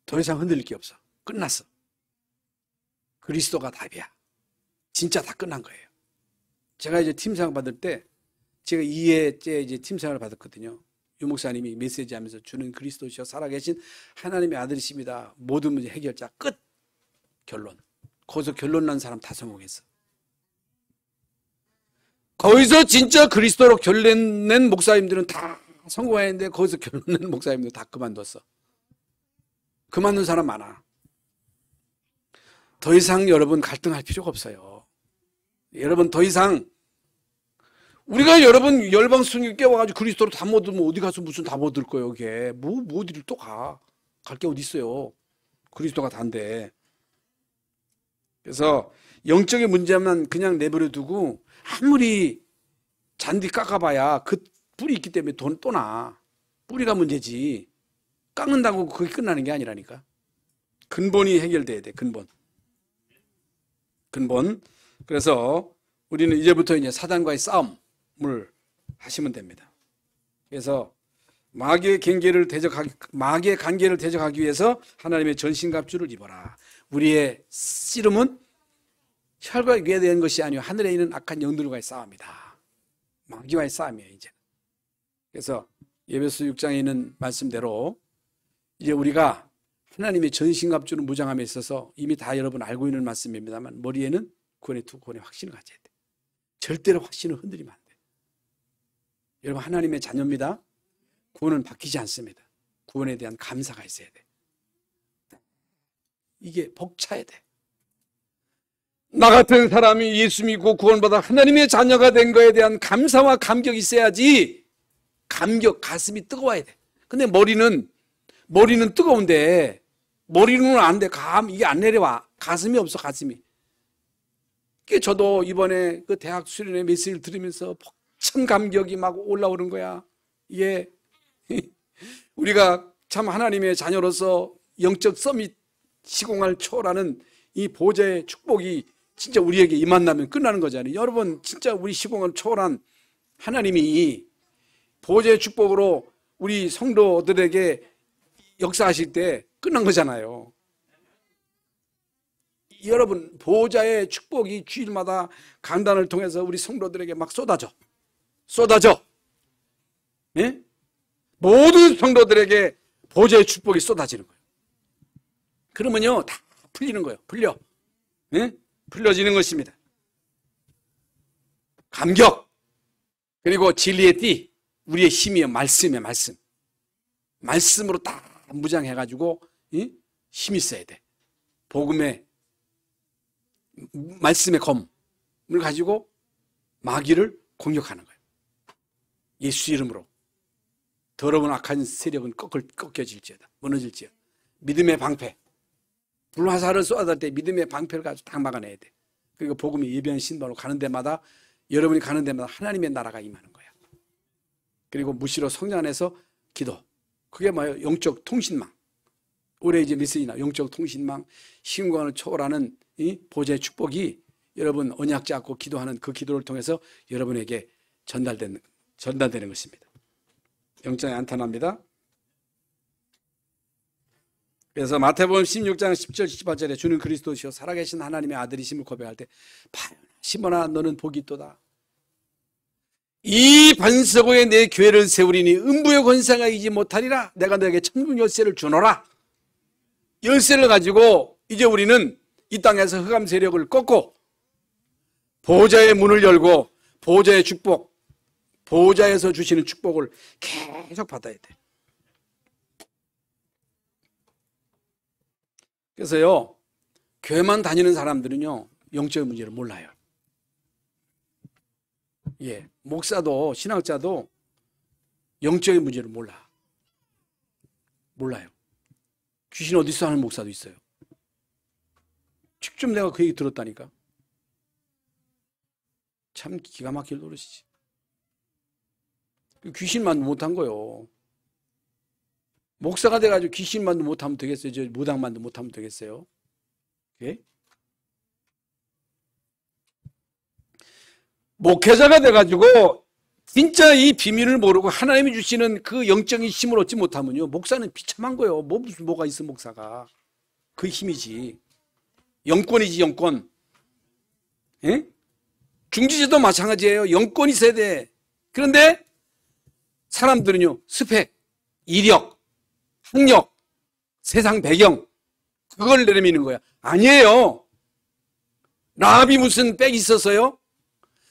더 이상 흔들릴 게 없어. 끝났어. 그리스도가 답이야. 진짜 다 끝난 거예요. 제가 이제 팀상 받을 때 제가 2회째 이제 팀상을 받았거든요. 유 목사님이 메시지 하면서 주는 그리스도시여 살아계신 하나님의 아들이십니다. 모든 문제 해결자 끝. 결론. 거기서 결론 난 사람 다 성공했어. 거기서 진짜 그리스도로 결론 낸 목사님들은 다 성공했는데 거기서 결론 낸 목사님들 다 그만뒀어. 그만둔 사람 많아. 더 이상 여러분 갈등할 필요가 없어요. 여러분 더 이상 우리가 여러분 열방성경 깨워가지고 그리스도로 다 못 들면 어디 가서 무슨 다 못 들 거예요. 이게 뭐 어디를 또 가. 갈 게 어디 있어요. 그리스도가 단데. 그래서 영적인 문제만 그냥 내버려 두고 아무리 잔디 깎아봐야 그 뿌리 있기 때문에 돈 또 나. 뿌리가 문제지. 깎는다고 그게 끝나는 게 아니라니까. 근본이 해결돼야 돼. 근본. 그래서 우리는 이제부터 이제 사단과의 싸움을 하시면 됩니다. 그래서 마귀의 관계를 대적하기 위해서 하나님의 전신갑주를 입어라. 우리의 씨름은 혈과 육에 대한 것이 아니요 하늘에 있는 악한 영들과의 싸움이다. 마귀와의 싸움이에요. 이제. 그래서 에베소 6장에 있는 말씀대로 이제 우리가 하나님의 전신갑주를 무장함에 있어서 이미 다 여러분 알고 있는 말씀입니다만 머리에는 구원의 두 구원의 확신을 가져야 돼. 절대로 확신을 흔들리면 안 돼. 여러분 하나님의 자녀입니다. 구원은 바뀌지 않습니다. 구원에 대한 감사가 있어야 돼. 이게 벅차야 돼. 나 같은 사람이 예수 믿고 구원받아 하나님의 자녀가 된 거에 대한 감사와 감격이 있어야지. 감격, 가슴이 뜨거워야 돼. 근데 머리는 뜨거운데 머리는 안 돼. 이게 안 내려와. 가슴이 없어, 가슴이. 저도 이번에 그 대학 수련회 메시지를 들으면서 벅찬 감격이 막 올라오는 거야. 이게 우리가 참 하나님의 자녀로서 영적 서밋 시공을 초월하는 이 보좌의 축복이 진짜 우리에게 임한다면 끝나는 거잖아요. 여러분, 진짜 우리 시공을 초월한 하나님이 보좌의 축복으로 우리 성도들에게 역사하실 때 끝난 거잖아요. 여러분, 보좌의 축복이 주일마다 강단을 통해서 우리 성도들에게 막 쏟아져. 예? 모든 성도들에게 보좌의 축복이 쏟아지는 거예요. 그러면요, 다 풀리는 거예요. 예? 풀려지는 것입니다. 감격, 그리고 진리의 띠, 우리의 힘이에요. 말씀이에요, 말씀. 말씀으로 딱 무장해가지고 힘이 있어야 돼. 복음의 말씀의 검을 가지고 마귀를 공격하는 거예요. 예수 이름으로. 더러운 악한 세력은 꺾여질지어다. 무너질지어다. 믿음의 방패. 불화살을 쏘아댈 때 믿음의 방패를 가지고 딱 막아내야 돼. 그리고 복음이 예비한 신방으로 가는 데마다, 여러분이 가는 데마다 하나님의 나라가 임하는 거야. 그리고 무시로 성령 안에서 기도. 그게 뭐예요? 영적 통신망. 올해 이제 메시지나 영적 통신망, 시공간을 초월하는 이 보좌의 축복이 여러분 언약 잡고 기도하는 그 기도를 통해서 여러분에게 전달되는 것입니다. 영장에 나타납니다. 그래서 마태복음 16장 10절 18절에 주는 그리스도시요 살아계신 하나님의 아들이심을 고백할 때 시몬아 너는 복이 있도다. 이 반석에 내 교회를 세우리니 음부의 권세가 이기지 못하리라. 내가 너에게 천국 열쇠를 주노라. 열쇠를 가지고 이제 우리는 이 땅에서 흑암 세력을 꺾고 보좌의 문을 열고 보좌의 축복, 보좌에서 주시는 축복을 계속 받아야 돼. 그래서요, 교회만 다니는 사람들은요, 영적인 문제를 몰라요. 예, 목사도, 신학자도 영적인 문제를 몰라요. 귀신 어디서 하는 목사도 있어요. 직접 내가 그 얘기 들었다니까. 참 기가 막힐 노릇이지. 귀신만도 못한 거요. 목사가 돼가지고 귀신만도 못하면 되겠어요? 저 무당만도 못하면 되겠어요? 예? 목회자가 돼가지고 진짜 이 비밀을 모르고 하나님이 주시는 그 영적인 힘을 얻지 못하면요, 목사는 비참한 거예요. 뭐가 있어, 목사가. 그 힘이지. 영권이지, 영권. 예? 중지제도 마찬가지예요. 영권이 있어야 돼. 그런데 사람들은요, 스펙, 이력, 학력, 세상 배경, 그걸 내려미는 거야. 아니에요. 라합이 무슨 빽이 있었어요?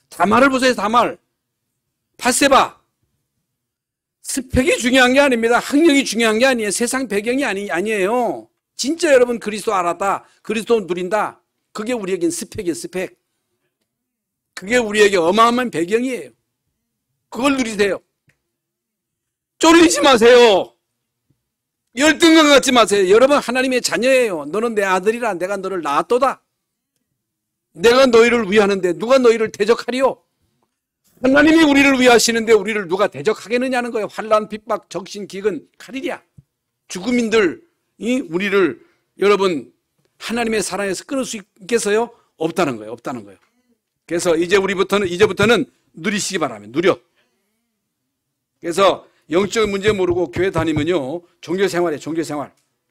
다말을 보세요, 다말. 바세바. 스펙이 중요한 게 아닙니다. 학력이 중요한 게 아니에요. 세상 배경이 아니에요. 진짜 여러분 그리스도 알았다, 그리스도 누린다, 그게 우리에겐 스펙이에요, 스펙. 그게 우리에게 어마어마한 배경이에요. 그걸 누리세요. 쫄리지 마세요. 열등감 갖지 마세요. 여러분 하나님의 자녀예요. 너는 내 아들이라. 내가 너를 낳았도다. 내가 너희를 위하는데 누가 너희를 대적하리요? 하나님이 우리를 위하시는데 우리를 누가 대적하겠느냐는 거예요. 환난, 핍박, 적신, 기근, 칼이랴. 죽음인들이 우리를 여러분 하나님의 사랑에서 끊을 수 있겠어요? 없다는 거예요. 그래서 이제부터는 누리시기 바랍니다. 누려. 그래서 영적인 문제 모르고 교회 다니면요, 종교생활이에요.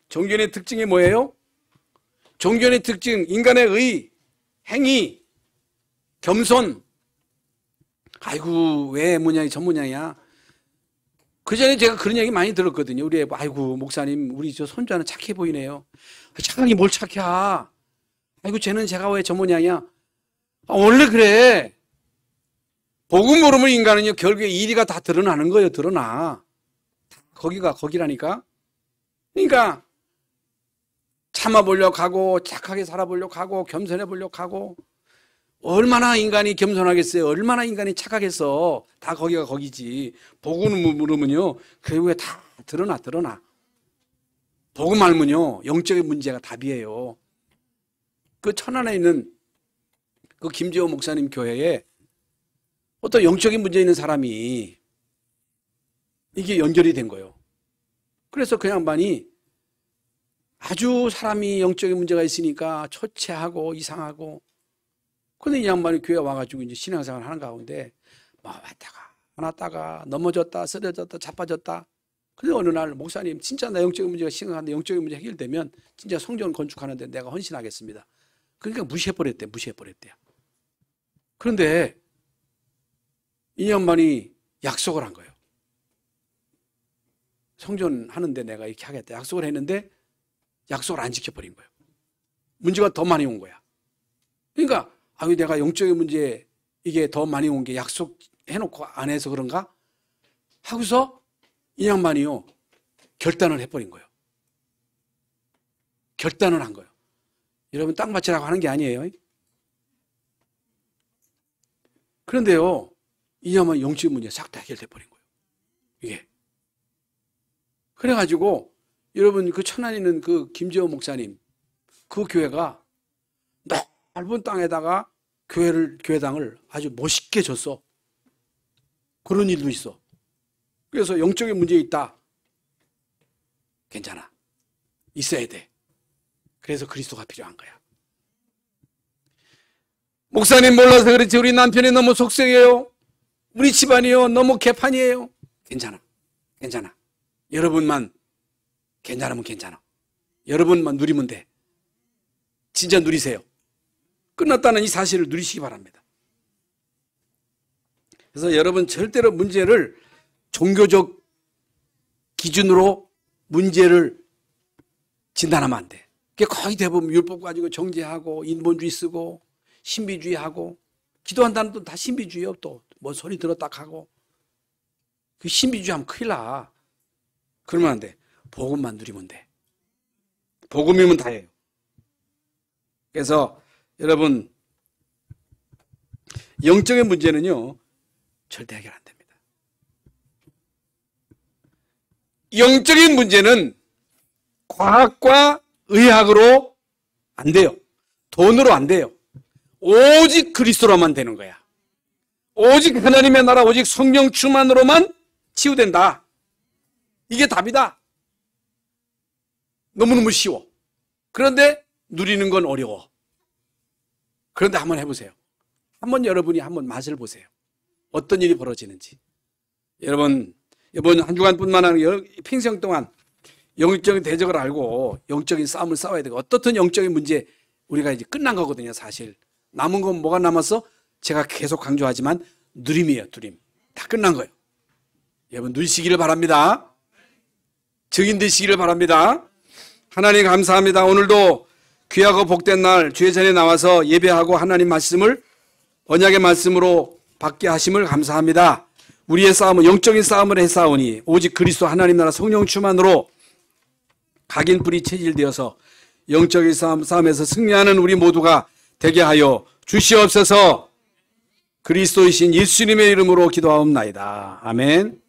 종교의 특징이 뭐예요? 종교의 특징, 인간의 의, 행위, 겸손. 아이고, 왜 모양이 저 모양이야? 그 전에 제가 그런 얘기 많이 들었거든요. 우리 아이고, 목사님, 우리 저 손자는 착해 보이네요. 착하게 뭘 착해? 아이고, 쟤는 제가 왜 저 모양이야? 원래 그래. 복음 모르면 인간은요, 결국에 이리가 다 드러나는 거예요. 드러나. 거기라니까. 그러니까 참아보려고 하고 착하게 살아보려고 하고 겸손해 보려고 하고 얼마나 인간이 겸손하겠어요? 얼마나 인간이 착하겠어? 다 거기가 거기지. 복음을 물으면요 결국에 다 드러나. 복음 알면요 영적인 문제가 답이에요. 그 천안에 있는 그 김재호 목사님 교회에 어떤 영적인 문제 있는 사람이 이게 연결이 된 거예요. 그래서 그 양반이 아주 사람이 영적인 문제가 있으니까 초췌하고 이상하고, 근데 이 양반이 교회 와가지고 이제 신앙생활 하는 가운데 막 왔다가 넘어졌다 쓰러졌다 자빠졌다. 근데 어느 날 목사님 진짜 나 영적인 문제가 심각한데 영적인 문제 해결되면 진짜 성전 건축하는데 내가 헌신하겠습니다. 그러니까 무시해버렸대요. 그런데 이 양반이 약속을 한 거예요. 성전 하는데 내가 이렇게 하겠다. 약속을 했는데 약속을 안 지켜버린 거예요. 문제가 더 많이 온 거야. 그러니까 내가 영적인 문제 이게 더 많이 온 게 약속해놓고 안 해서 그런가? 하고서 이 양반이요 결단을 해버린 거예요. 결단을 한 거예요. 여러분 땅밭이라고 하는 게 아니에요. 그런데요 이 양반 영적인 문제 싹 다 해결돼 버린 거예요. 이게 그래가지고 여러분 그 천안에 있는 그 김재호 목사님 그 교회가 넓은 땅에다가 교회당을 아주 멋있게 줬어. 그런 일도 있어. 그래서 영적인 문제 있다. 괜찮아. 있어야 돼. 그래서 그리스도가 필요한 거야. 목사님 몰라서 그렇지 우리 남편이 너무 속썩해요. 우리 집안이요 너무 개판이에요. 괜찮아. 여러분만 괜찮으면 괜찮아. 여러분만 누리면 돼. 진짜 누리세요. 끝났다는 이 사실을 누리시기 바랍니다. 그래서 여러분 절대로 문제를 종교적 기준으로 문제를 진단하면 안 돼. 그게 거의 대부분 율법 가지고 정죄하고 인본주의 쓰고 신비주의하고 기도한다는 또 다 신비주의요. 또 뭐 소리 들었다 하고 그 신비주의 하면 큰일 나. 그러면 안 돼. 복음만 누리면 돼. 복음이면 다예요. 그래서 여러분 영적인 문제는요 절대 해결 안 됩니다. 영적인 문제는 과학과 의학으로 안 돼요. 돈으로 안 돼요. 오직 그리스도로만 되는 거야. 오직 하나님의 나라, 오직 성령 충만으로만 치유된다. 이게 답이다. 너무너무 쉬워. 그런데 누리는 건 어려워. 그런데 한번 해보세요. 여러분이 한번 맛을 보세요. 어떤 일이 벌어지는지. 여러분 이번 한 주간뿐만 아니라 평생 동안 영적인 대적을 알고 영적인 싸움을 싸워야 되고 어떻든 영적인 문제 우리가 이제 끝난 거거든요. 사실 남은 건 뭐가 남았어? 제가 계속 강조하지만 누림이에요. 누림. 다 끝난 거예요. 여러분 누리시기를 바랍니다. 증인 되시기를 바랍니다. 하나님 감사합니다. 오늘도 귀하고 복된 날 주의 전에 나와서 예배하고 하나님 말씀을 언약의 말씀으로 받게 하심을 감사합니다. 우리의 싸움은 영적인 싸움을 해싸우니 오직 그리스도 하나님 나라 성령 충만으로 각인뿔이 체질되어서 영적인 싸움에서 승리하는 우리 모두가 되게 하여 주시옵소서. 그리스도이신 예수님의 이름으로 기도하옵나이다. 아멘.